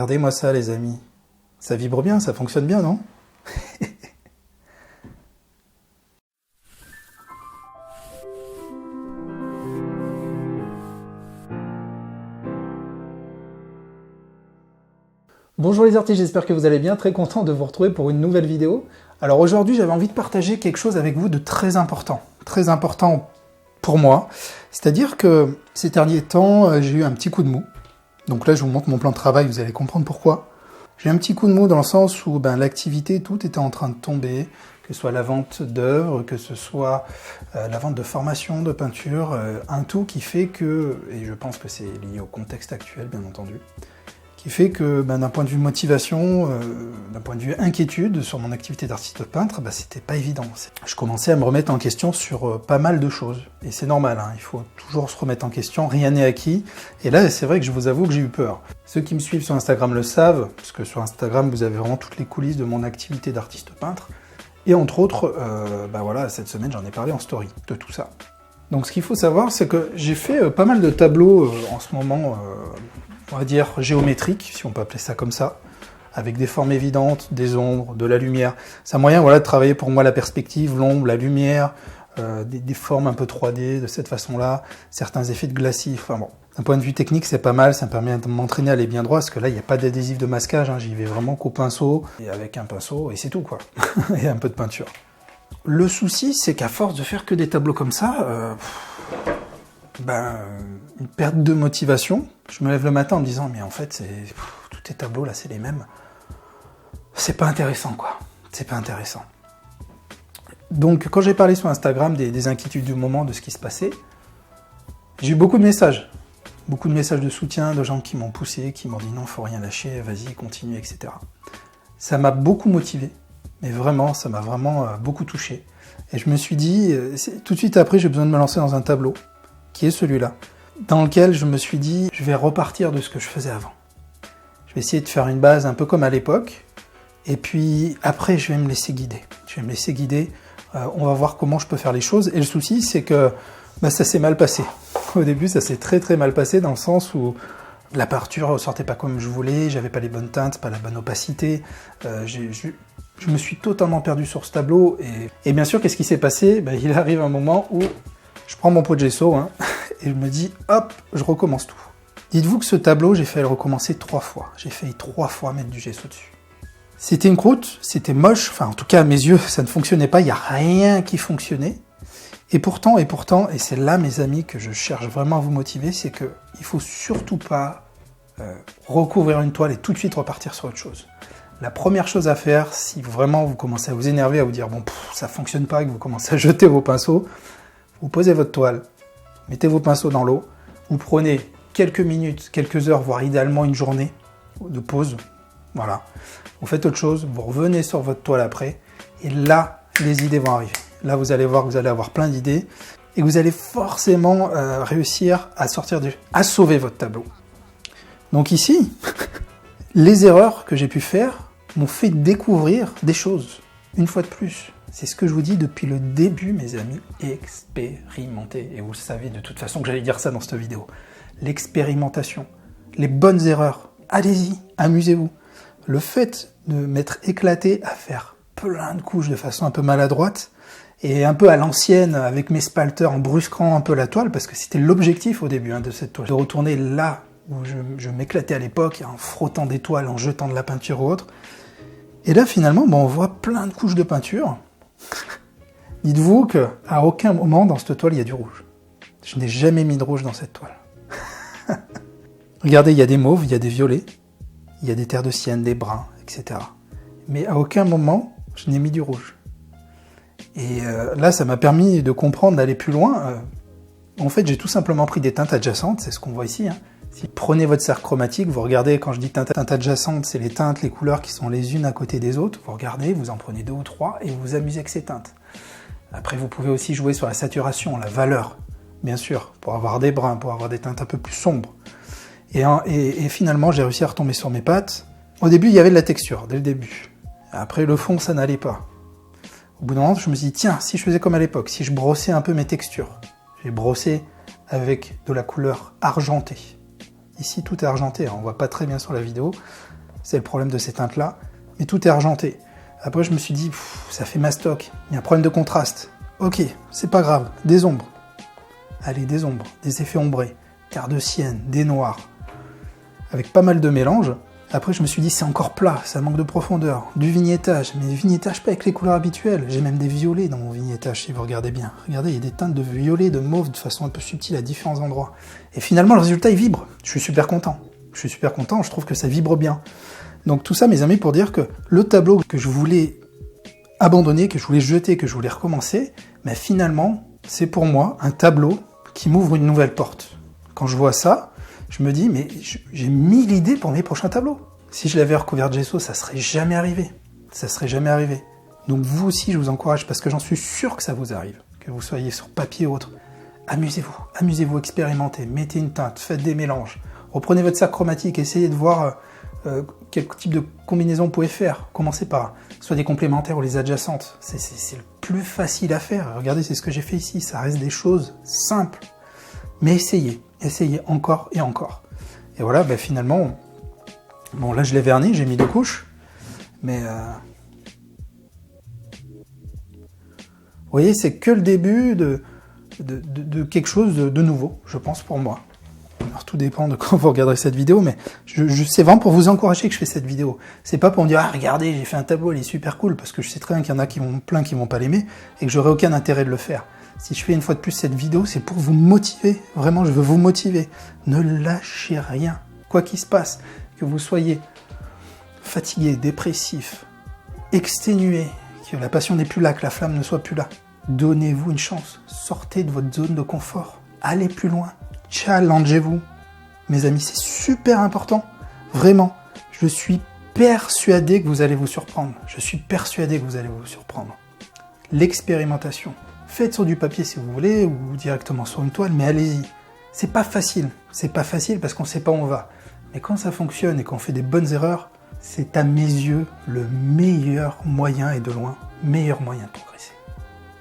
Regardez-moi ça les amis, ça vibre bien, ça fonctionne bien, non? Bonjour les artistes, j'espère que vous allez bien, très content de vous retrouver pour une nouvelle vidéo. Alors aujourd'hui j'avais envie de partager quelque chose avec vous de très important pour moi. C'est-à-dire que ces derniers temps, j'ai eu un petit coup de mou. Donc là je vous montre mon plan de travail, vous allez comprendre pourquoi. J'ai un petit coup de mou dans le sens où l'activité, tout était en train de tomber, que ce soit la vente d'œuvres, que ce soit la vente de formation, de peinture, un tout qui fait que, et je pense que c'est lié au contexte actuel bien entendu, qui fait que d'un point de vue motivation, d'un point de vue inquiétude sur mon activité d'artiste peintre, c'était pas évident. Je commençais à me remettre en question sur pas mal de choses. Et c'est normal, hein, il faut toujours se remettre en question, rien n'est acquis. Et là, c'est vrai que je vous avoue que j'ai eu peur. Ceux qui me suivent sur Instagram le savent, parce que sur Instagram, vous avez vraiment toutes les coulisses de mon activité d'artiste peintre. Et entre autres, voilà, cette semaine, j'en ai parlé en story de tout ça. Donc ce qu'il faut savoir, c'est que j'ai fait pas mal de tableaux en ce moment, on va dire géométriques, si on peut appeler ça comme ça, avec des formes évidentes, des ombres, de la lumière. C'est un moyen de travailler pour moi la perspective, l'ombre, la lumière, des formes un peu 3D de cette façon-là, certains effets de glacis, enfin bon. D'un point de vue technique, c'est pas mal, ça me permet de m'entraîner à aller bien droit, parce que là, il n'y a pas d'adhésif de masquage, hein, j'y vais vraiment qu'au pinceau, et avec un pinceau, et c'est tout quoi, et un peu de peinture. Le souci, c'est qu'à force de faire que des tableaux comme ça, une perte de motivation. Je me lève le matin en me disant, mais en fait, tous tes tableaux là, c'est les mêmes. C'est pas intéressant, quoi. C'est pas intéressant. Donc, quand j'ai parlé sur Instagram des inquiétudes du moment, de ce qui se passait, j'ai eu beaucoup de messages. Beaucoup de messages de soutien, de gens qui m'ont poussé, qui m'ont dit non, faut rien lâcher, vas-y, continue, etc. Ça m'a beaucoup motivé. Mais vraiment, ça m'a vraiment beaucoup touché. Et je me suis dit, tout de suite après, j'ai besoin de me lancer dans un tableau, qui est celui-là, dans lequel je me suis dit, je vais repartir de ce que je faisais avant. Je vais essayer de faire une base un peu comme à l'époque, et puis après, je vais me laisser guider. On va voir comment je peux faire les choses. Et le souci, c'est que ça s'est mal passé. Au début, ça s'est très très mal passé, dans le sens où la peinture ne sortait pas comme je voulais, j'avais pas les bonnes teintes, pas la bonne opacité, je me suis totalement perdu sur ce tableau, et bien sûr, qu'est-ce qui s'est passé? Il arrive un moment où je prends mon pot de gesso, et je me dis, hop, je recommence tout. Dites-vous que ce tableau, j'ai failli le recommencer 3 fois. J'ai failli 3 fois mettre du gesso dessus. C'était une croûte, c'était moche, enfin en tout cas à mes yeux, ça ne fonctionnait pas, il n'y a rien qui fonctionnait. Et pourtant, et c'est là mes amis que je cherche vraiment à vous motiver, c'est qu'il ne faut surtout pas recouvrir une toile et tout de suite repartir sur autre chose. La première chose à faire, si vraiment vous commencez à vous énerver, à vous dire bon, ça fonctionne pas, et que vous commencez à jeter vos pinceaux, vous posez votre toile, mettez vos pinceaux dans l'eau, vous prenez quelques minutes, quelques heures, voire idéalement une journée de pause, voilà. Vous faites autre chose, vous revenez sur votre toile après, et là, les idées vont arriver. Là, vous allez voir que vous allez avoir plein d'idées, et vous allez forcément réussir à sauver votre tableau. Donc ici, les erreurs que j'ai pu faire m'ont fait découvrir des choses, une fois de plus. C'est ce que je vous dis depuis le début, mes amis, expérimentez. Et vous savez de toute façon que j'allais dire ça dans cette vidéo. L'expérimentation, les bonnes erreurs, allez-y, amusez-vous. Le fait de m'être éclaté à faire plein de couches de façon un peu maladroite, et un peu à l'ancienne, avec mes spalters, en brusquant un peu la toile, parce que c'était l'objectif au début de cette toile, de retourner là où je m'éclatais à l'époque, en frottant des toiles, en jetant de la peinture ou autre. Et là, finalement, on voit plein de couches de peinture. Dites-vous qu'à aucun moment dans cette toile, il y a du rouge. Je n'ai jamais mis de rouge dans cette toile. Regardez, il y a des mauves, il y a des violets, il y a des terres de sienne, des bruns, etc. Mais à aucun moment, je n'ai mis du rouge. Et là, ça m'a permis de comprendre, d'aller plus loin. En fait, j'ai tout simplement pris des teintes adjacentes, c'est ce qu'on voit ici. Si vous prenez votre cercle chromatique, vous regardez, quand je dis teintes adjacentes, c'est les teintes, les couleurs qui sont les unes à côté des autres. Vous regardez, vous en prenez 2 ou 3 et vous vous amusez avec ces teintes. Après, vous pouvez aussi jouer sur la saturation, la valeur, bien sûr, pour avoir des bruns, pour avoir des teintes un peu plus sombres. Et finalement, j'ai réussi à retomber sur mes pattes. Au début, il y avait de la texture, dès le début. Après, le fond, ça n'allait pas. Au bout d'un moment, je me suis dit, tiens, si je faisais comme à l'époque, si je brossais un peu mes textures. J'ai brossé avec de la couleur argentée. Ici, tout est argenté, on ne voit pas très bien sur la vidéo. c'est le problème de ces teintes-là, mais tout est argenté. Après, je me suis dit, ça fait mastoc, il y a un problème de contraste. Ok, c'est pas grave, des ombres. Allez, des ombres, des effets ombrés, quart de sienne, des noirs, avec pas mal de mélanges. Après, je me suis dit, c'est encore plat, ça manque de profondeur, du vignettage, mais du vignettage pas avec les couleurs habituelles. J'ai même des violets dans mon vignettage, si vous regardez bien. Regardez, il y a des teintes de violet, de mauve, de façon un peu subtile à différents endroits. Et finalement, le résultat, il vibre. Je suis super content. Je trouve que ça vibre bien. Donc tout ça, mes amis, pour dire que le tableau que je voulais abandonner, que je voulais jeter, que je voulais recommencer, mais finalement, c'est pour moi un tableau qui m'ouvre une nouvelle porte. Quand je vois ça, je me dis, mais j'ai 1000 idées pour mes prochains tableaux. Si je l'avais recouvert de gesso, ça serait jamais arrivé. Ça serait jamais arrivé. Donc vous aussi, je vous encourage, parce que j'en suis sûr que ça vous arrive, que vous soyez sur papier ou autre. Amusez-vous, expérimentez, mettez une teinte, faites des mélanges. Reprenez votre sac chromatique, essayez de voir quel type de combinaison vous pouvez faire. Commencez par soit des complémentaires ou les adjacentes. C'est le plus facile à faire. Regardez, c'est ce que j'ai fait ici. Ça reste des choses simples. Mais essayez encore et encore. Et voilà, finalement, bon là je l'ai verni, j'ai mis 2 couches, mais vous voyez, c'est que le début de quelque chose de nouveau, je pense, pour moi. Alors tout dépend de quand vous regarderez cette vidéo, mais c'est vraiment pour vous encourager que je fais cette vidéo. C'est pas pour me dire, ah regardez, j'ai fait un tableau, il est super cool, parce que je sais très bien qu'il y en a plein qui vont pas l'aimer, et que j'aurai aucun intérêt de le faire. Si je fais une fois de plus cette vidéo, c'est pour vous motiver. Vraiment, je veux vous motiver. Ne lâchez rien. Quoi qu'il se passe, que vous soyez fatigué, dépressif, exténué, que la passion n'est plus là, que la flamme ne soit plus là. Donnez-vous une chance. Sortez de votre zone de confort. Allez plus loin. Challengez-vous. Mes amis, c'est super important. Vraiment. Je suis persuadé que vous allez vous surprendre. L'expérimentation. Faites sur du papier si vous voulez, ou directement sur une toile, mais allez-y. C'est pas facile parce qu'on sait pas où on va. Mais quand ça fonctionne et qu'on fait des bonnes erreurs, c'est à mes yeux le meilleur moyen, et de loin, meilleur moyen de progresser.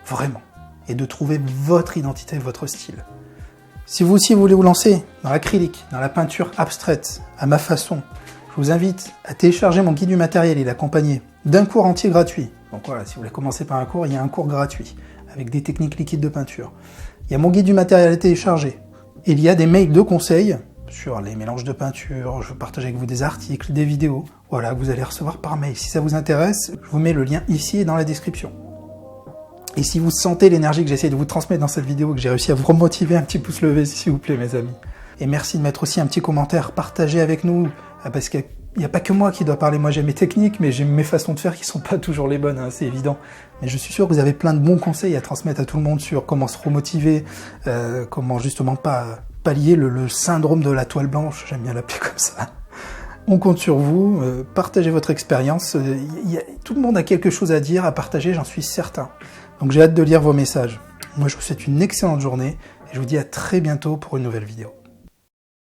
Vraiment. Et de trouver votre identité, votre style. Si vous aussi voulez vous lancer dans l'acrylique, dans la peinture abstraite, à ma façon, je vous invite à télécharger mon guide du matériel. Il est accompagné d'un cours entier gratuit. Donc voilà, si vous voulez commencer par un cours, il y a un cours gratuit, avec des techniques liquides de peinture. Il y a mon guide du matériel à télécharger. Il y a des mails de conseils sur les mélanges de peinture, je partage avec vous des articles, des vidéos, voilà, que vous allez recevoir par mail. Si ça vous intéresse, je vous mets le lien ici et dans la description. Et si vous sentez l'énergie que j'essaie de vous transmettre dans cette vidéo, que j'ai réussi à vous remotiver, un petit pouce levé, s'il vous plaît, mes amis. Et merci de mettre aussi un petit commentaire, partagez avec nous, parce qu'il n'y a pas que moi qui dois parler. Moi, j'ai mes techniques, mais j'ai mes façons de faire qui sont pas toujours les bonnes, hein, c'est évident. Mais je suis sûr que vous avez plein de bons conseils à transmettre à tout le monde sur comment se remotiver, comment justement pas pallier le syndrome de la toile blanche, j'aime bien l'appeler comme ça. On compte sur vous, partagez votre expérience. Tout le monde a quelque chose à dire, à partager, j'en suis certain. Donc j'ai hâte de lire vos messages. Moi, je vous souhaite une excellente journée et je vous dis à très bientôt pour une nouvelle vidéo.